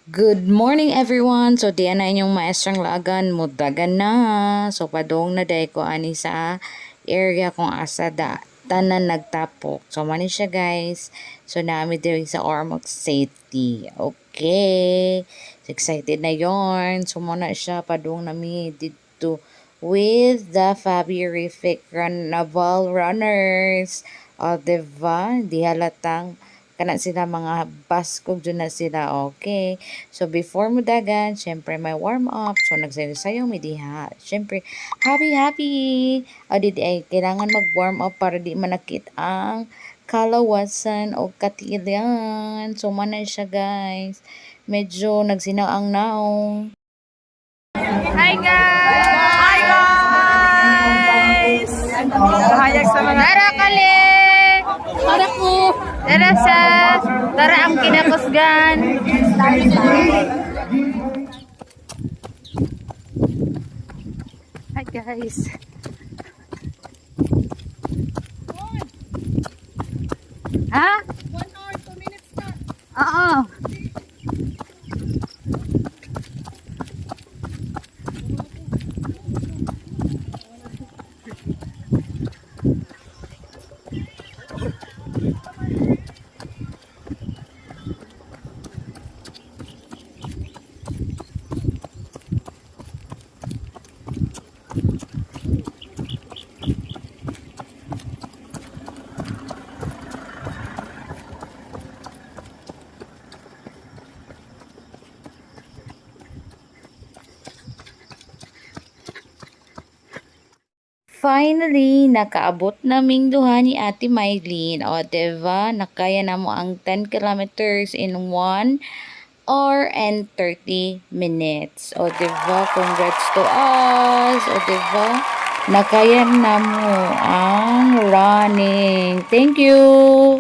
Good morning everyone. So diyan na inyong maestrang lagan mudagan na. So padong na day ko ani sa area kung asa da tanan nagtapok. So mani siya guys. So naami diri sa Ormoc City. Okay. So, excited na yon. So muna siya padong nami dito with the Faburific Naval Runners. O diba? Di halatang kana sila mga baskog dyan na sila, okay. So before mo dagan, syempre may warm up. So nagsayo-sayo mi diha. Syempre happy. O di ay kailangan mag warm up para di manakit ang kalawasan o katilan. So manay siya guys. Medyo nagsinaw ang naong. Hi guys! Hi guys! Hayag sa mga... Tara kali! Tara ko! Tara sa... Tara ang kinakusgan! Hi guys! Ha? 1 hour, 2 minutes na. Oo! Finally, nakaabot naming duha ni Ate Mylene. O, diba? Nakaya na mo ang 10 kilometers in 1 hour and 30 minutes. O, diba? Congrats to us. O, diba? Nakaya na mo ang running. Thank you!